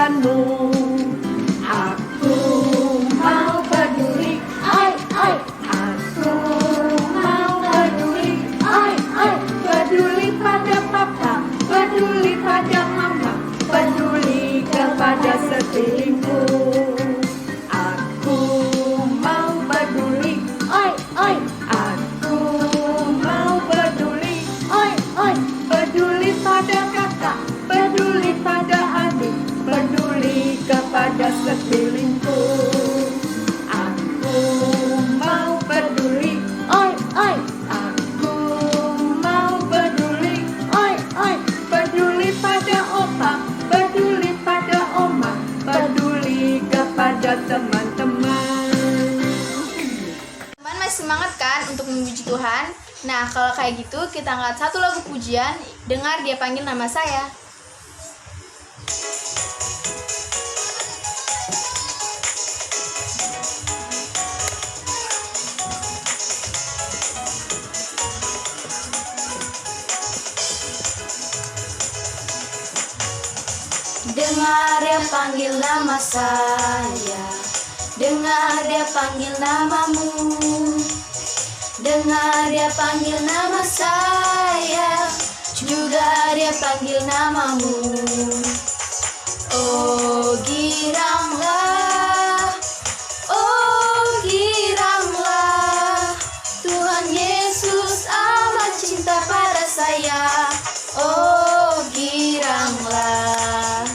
kebaikanmu. Aku mau peduli, ai ai. Aku mau peduli, ai ai. Peduli pada papa, peduli pada mama, peduli kepada sekelilingku. Aku mau peduli, ai ai. Aku mau peduli, ai ai. Peduli pada kakak, peduli pada adik, peduli kepada sekelilingku. Aku mau peduli, ai ai. Aku mau peduli, ai ai. Peduli pada opa, peduli pada oma, peduli kepada teman-teman. Teman masih semangat kan untuk memuji Tuhan? Nah, kalau kayak gitu kita angkat satu lagu pujian, Dengar Dia Panggil Nama Saya. Dengar Dia panggil nama saya, dengar Dia panggil namamu. Dengar Dia panggil nama saya, juga Dia panggil namamu. Oh giranglah, oh giranglah, Tuhan Yesus amat cinta pada saya. Oh giranglah,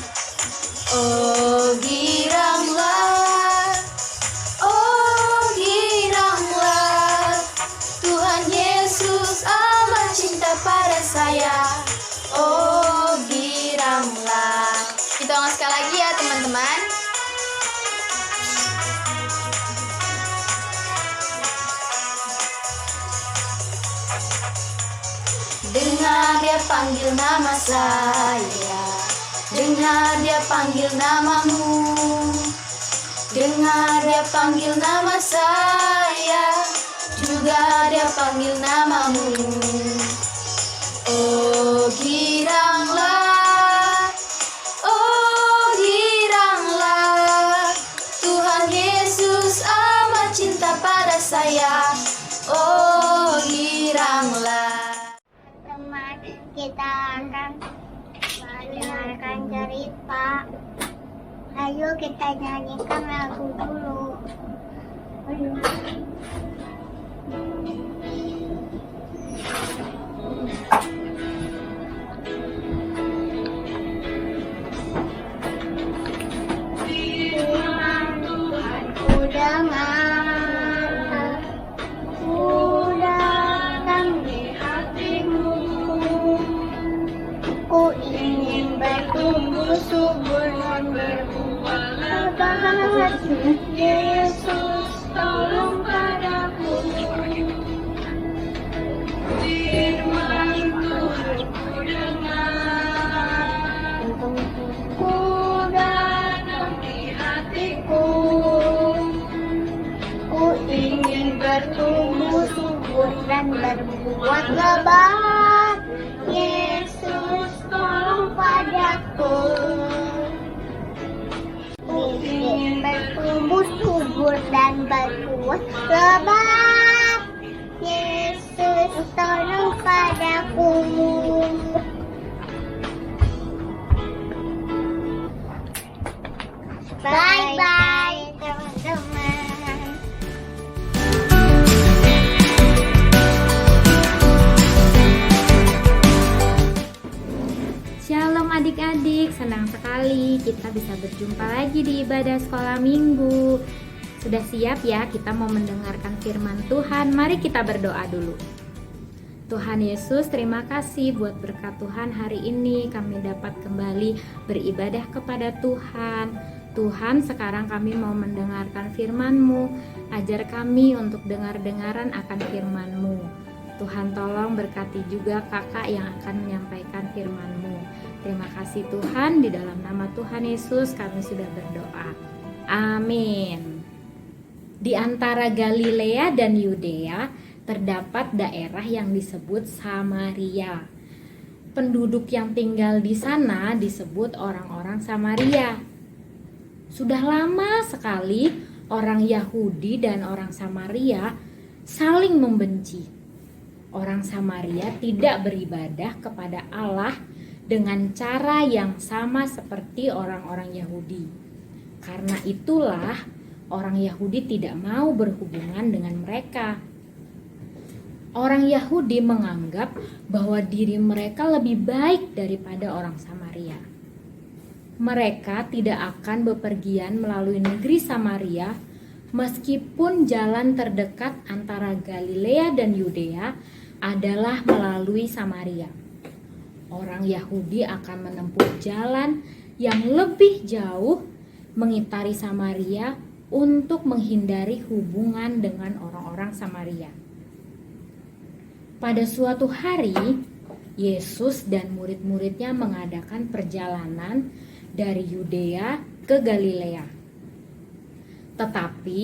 oh giranglah, oh giranglah, Tuhan Yesus amat cinta pada saya. Oh giranglah. Kita ulang sekali lagi ya teman-teman. Dengar Dia panggil nama saya, dengar Dia panggil namamu. Dengar Dia panggil nama saya, juga Dia panggil namamu. Oh giranglah, oh giranglah, Tuhan Yesus amat cinta pada saya. Oh giranglah. Teman, kita akan mendengarkan cerita. Ayo kita nyanyikan lagu dulu. Ayo. Firman Tuhan ku dengar, ku datang di hatimu. Ku ingin bertumbuh subur dan berbuah lebat. Yesus tolong padaku. Firman Tuhan ku dengar, ku datang di hatiku. Ku ingin bertumbuh subur dan berbuah lebat. Yesus tolong padaku. Ku ingin bertumbuh subur dan berbuah lebat. Yesus tolong padaku. Bye-bye teman-teman. Shalom adik-adik, senang sekali kita bisa berjumpa lagi di ibadah sekolah minggu. Sudah siap ya kita mau mendengarkan firman Tuhan? Mari kita berdoa dulu. Tuhan Yesus, terima kasih buat berkat Tuhan hari ini kami dapat kembali beribadah kepada Tuhan. Tuhan, sekarang kami mau mendengarkan firman-Mu. Ajar kami untuk dengar-dengaran akan firman-Mu. Tuhan tolong berkati juga kakak yang akan menyampaikan firman-Mu. Terima kasih Tuhan, di dalam nama Tuhan Yesus kami sudah berdoa. Amin. Di antara Galilea dan Yudea terdapat daerah yang disebut Samaria. Penduduk yang tinggal di sana disebut orang-orang Samaria. Sudah lama sekali orang Yahudi dan orang Samaria saling membenci. Orang Samaria tidak beribadah kepada Allah dengan cara yang sama seperti orang-orang Yahudi. Karena itulah orang Yahudi tidak mau berhubungan dengan mereka. Orang Yahudi menganggap bahwa diri mereka lebih baik daripada orang Samaria. Mereka tidak akan bepergian melalui negeri Samaria meskipun jalan terdekat antara Galilea dan Yudea adalah melalui Samaria. Orang Yahudi akan menempuh jalan yang lebih jauh mengitari Samaria untuk menghindari hubungan dengan orang-orang Samaria. Pada suatu hari, Yesus dan murid-muridnya mengadakan perjalanan dari Yudea ke Galilea. Tetapi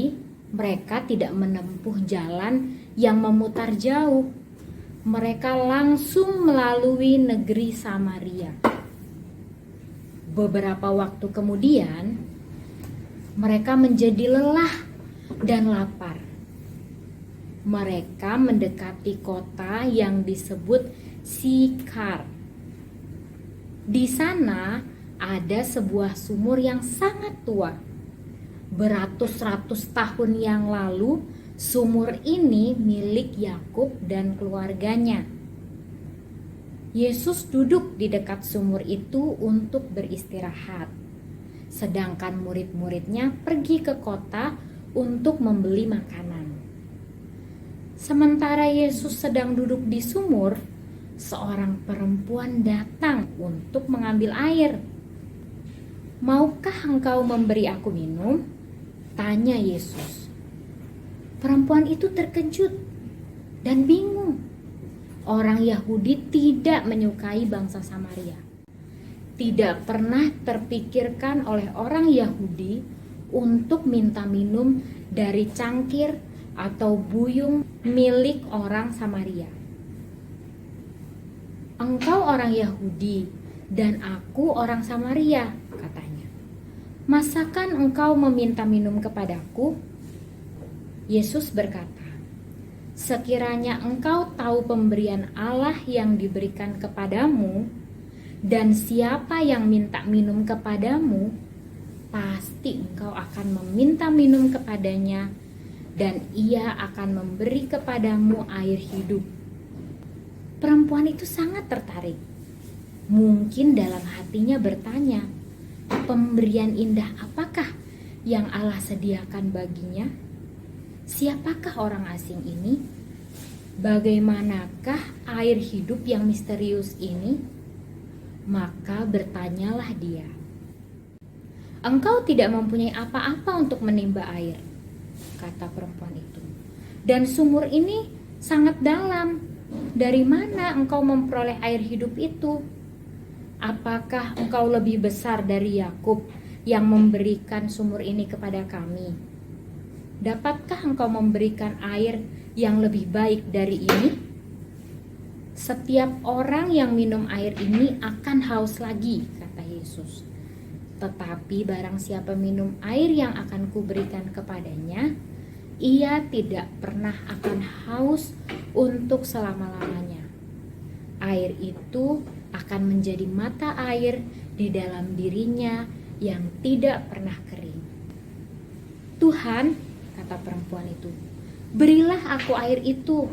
mereka tidak menempuh jalan yang memutar jauh. Mereka langsung melalui negeri Samaria. Beberapa waktu kemudian, mereka menjadi lelah dan lapar. Mereka mendekati kota yang disebut Sikar. Di sana ada sebuah sumur yang sangat tua. Beratus-ratus tahun yang lalu, sumur ini milik Yakub dan keluarganya. Yesus duduk di dekat sumur itu untuk beristirahat, sedangkan murid-muridnya pergi ke kota untuk membeli makanan. Sementara Yesus sedang duduk di sumur, seorang perempuan datang untuk mengambil air. "Maukah engkau memberi aku minum?" tanya Yesus. Perempuan itu terkejut dan bingung. Orang Yahudi tidak menyukai bangsa Samaria. Tidak pernah terpikirkan oleh orang Yahudi untuk minta minum dari cangkir atau buyung milik orang Samaria. "Engkau orang Yahudi dan aku orang Samaria," katanya. "Masakan engkau meminta minum kepadaku?" Yesus berkata, "Sekiranya engkau tahu pemberian Allah yang diberikan kepadamu dan siapa yang minta minum kepadamu, pasti engkau akan meminta minum kepadanya dan ia akan memberi kepadamu air hidup." Perempuan itu sangat tertarik. Mungkin dalam hatinya bertanya, pemberian indah apakah yang Allah sediakan baginya? Siapakah orang asing ini? Bagaimanakah air hidup yang misterius ini? Maka bertanyalah dia, "Engkau tidak mempunyai apa-apa untuk menimba air," kata perempuan itu. "Dan sumur ini sangat dalam. Dari mana engkau memperoleh air hidup itu? Apakah engkau lebih besar dari Yakub yang memberikan sumur ini kepada kami? Dapatkah engkau memberikan air yang lebih baik dari ini? Setiap orang yang minum air ini akan haus lagi," kata Yesus. "Tetapi barang siapa minum air yang akan kuberikan kepadanya, ia tidak pernah akan haus untuk selama-lamanya. Air itu akan menjadi mata air di dalam dirinya yang tidak pernah kering." "Tuhan," kata perempuan itu, "berilah aku air itu,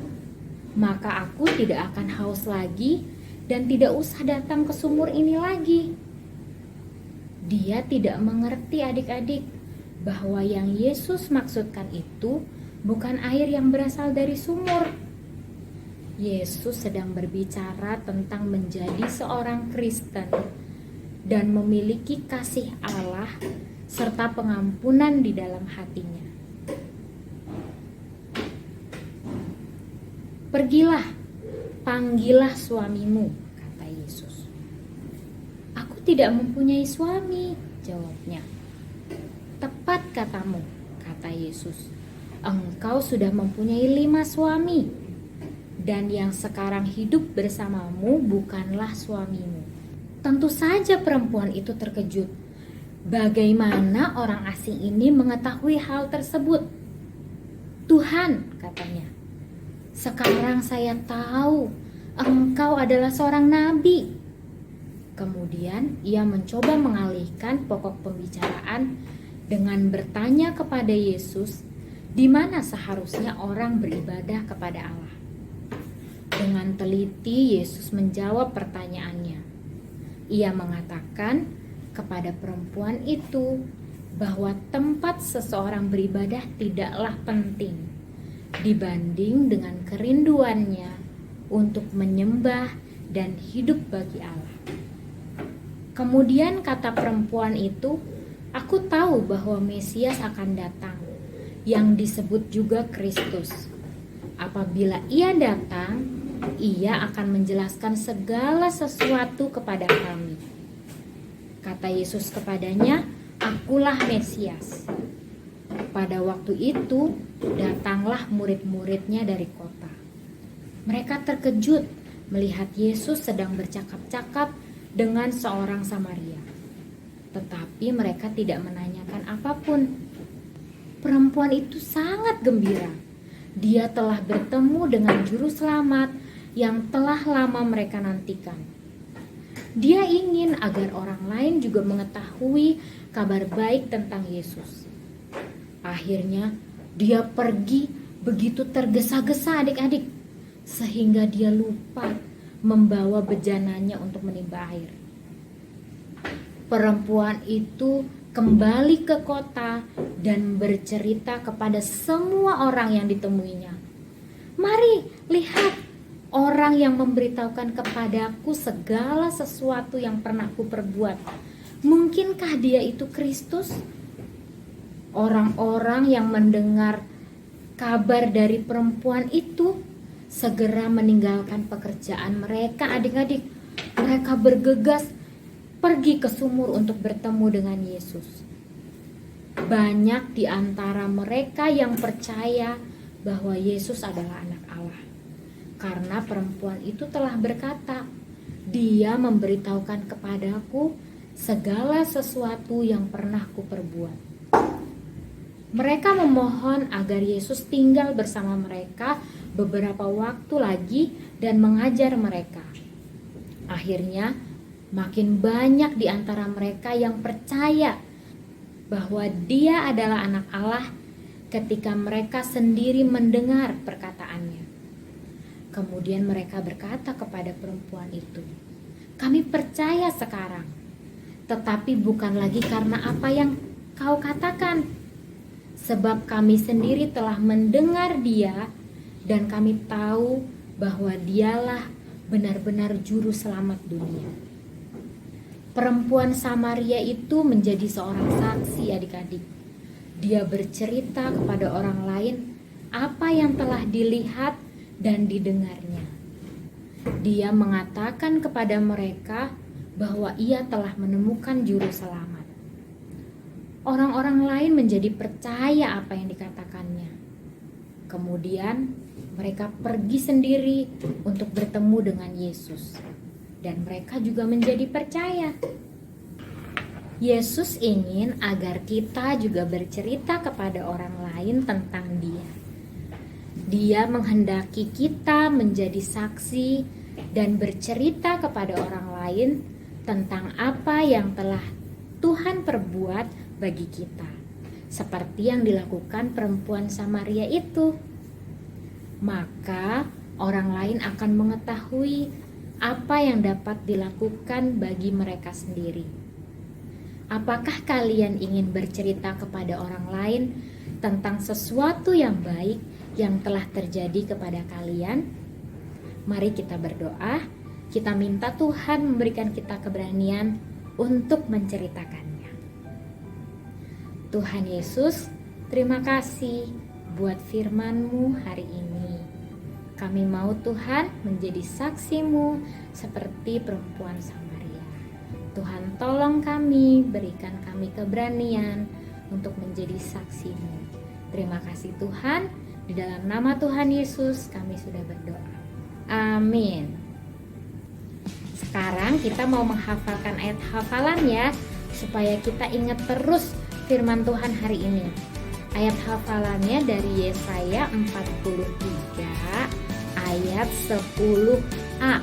maka aku tidak akan haus lagi dan tidak usah datang ke sumur ini lagi." Dia tidak mengerti adik-adik bahwa yang Yesus maksudkan itu bukan air yang berasal dari sumur. Yesus sedang berbicara tentang menjadi seorang Kristen dan memiliki kasih Allah serta pengampunan di dalam hatinya. "Pergilah, panggillah suamimu," kata Yesus. "Aku tidak mempunyai suami," jawabnya. "Tepat katamu," kata Yesus. "Engkau sudah mempunyai 5 suami, dan yang sekarang hidup bersamamu bukanlah suamimu." Tentu saja perempuan itu terkejut Bagaimana orang asing ini mengetahui hal tersebut? Tuhan, katanya, sekarang saya tahu engkau adalah seorang nabi. Kemudian ia mencoba mengalihkan pokok pembicaraan dengan bertanya kepada Yesus, di mana seharusnya orang beribadah kepada Allah. Dengan teliti Yesus menjawab pertanyaannya. Ia mengatakan kepada perempuan itu bahwa tempat seseorang beribadah tidaklah penting dibanding dengan kerinduannya untuk menyembah dan hidup bagi Allah. Kemudian kata perempuan itu, aku tahu bahwa Mesias akan datang, yang disebut juga Kristus. Apabila ia datang, ia akan menjelaskan segala sesuatu kepada kami. Kata Yesus kepadanya, akulah Mesias. Pada waktu itu, datanglah murid-muridnya dari kota. Mereka terkejut melihat Yesus sedang bercakap-cakap dengan seorang Samaria. Tetapi mereka tidak menanyakan apapun. Perempuan itu sangat gembira. Dia telah bertemu dengan juru selamat yang telah lama mereka nantikan. Dia ingin agar orang lain juga mengetahui kabar baik tentang Yesus. Akhirnya dia pergi begitu tergesa-gesa adik-adik, sehingga dia lupa membawa bejananya untuk menimba air. Perempuan itu kembali ke kota dan bercerita kepada semua orang yang ditemuinya. Mari lihat orang yang memberitahukan kepadaku segala sesuatu yang pernah kuperbuat. Mungkinkah dia itu Kristus? Orang-orang yang mendengar kabar dari perempuan itu segera meninggalkan pekerjaan mereka, adik-adik. Mereka bergegas pergi ke sumur untuk bertemu dengan Yesus. Banyak di antara mereka yang percaya bahwa Yesus adalah anak Allah. Karena perempuan itu telah berkata, dia memberitahukan kepadaku segala sesuatu yang pernah kuperbuat. Mereka memohon agar Yesus tinggal bersama mereka beberapa waktu lagi dan mengajar mereka. Akhirnya, makin banyak di antara mereka yang percaya bahwa dia adalah anak Allah ketika mereka sendiri mendengar perkataannya. Kemudian mereka berkata kepada perempuan itu, kami percaya sekarang, tetapi bukan lagi karena apa yang kau katakan, sebab kami sendiri telah mendengar dia dan kami tahu bahwa dialah benar-benar juru selamat dunia. Perempuan Samaria itu menjadi seorang saksi, adik-adik. Dia bercerita kepada orang lain apa yang telah dilihat dan didengarnya. Dia mengatakan kepada mereka bahwa ia telah menemukan juru selamat. Orang-orang lain menjadi percaya apa yang dikatakannya. Kemudian mereka pergi sendiri untuk bertemu dengan Yesus. Dan mereka juga menjadi percaya. Yesus ingin agar kita juga bercerita kepada orang lain tentang Dia. Dia menghendaki kita menjadi saksi dan bercerita kepada orang lain tentang apa yang telah Tuhan perbuat bagi kita, seperti yang dilakukan perempuan Samaria itu. Maka orang lain akan mengetahui apa yang dapat dilakukan bagi mereka sendiri. Apakah kalian ingin bercerita kepada orang lain tentang sesuatu yang baik yang telah terjadi kepada kalian? Mari kita berdoa, kita minta Tuhan memberikan kita keberanian untuk menceritakannya. Tuhan Yesus, terima kasih buat firman-Mu hari ini. Kami mau Tuhan menjadi saksi-Mu seperti perempuan Samaria. Tuhan tolong kami, berikan kami keberanian untuk menjadi saksi-Mu. Terima kasih Tuhan, di dalam nama Tuhan Yesus kami sudah berdoa. Amin. Sekarang kita mau menghafalkan ayat hafalan ya. supaya kita ingat terus firman Tuhan hari ini. Ayat hafalannya dari Yesaya 43 ayat 10a.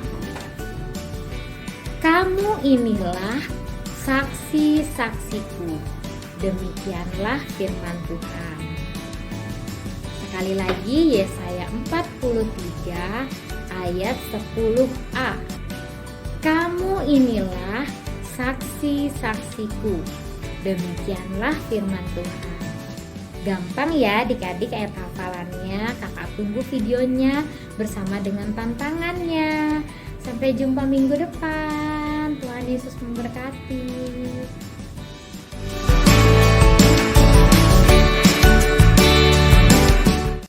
Kamu inilah saksi-saksiku, demikianlah firman Tuhan. Sekali lagi Yesaya 43 ayat 10a. Kamu inilah saksi-saksiku, demikianlah firman Tuhan. Gampang ya adik-adik ayat hafalannya. Kakak tunggu videonya bersama dengan tantangannya. Sampai jumpa minggu depan. Tuhan Yesus memberkati.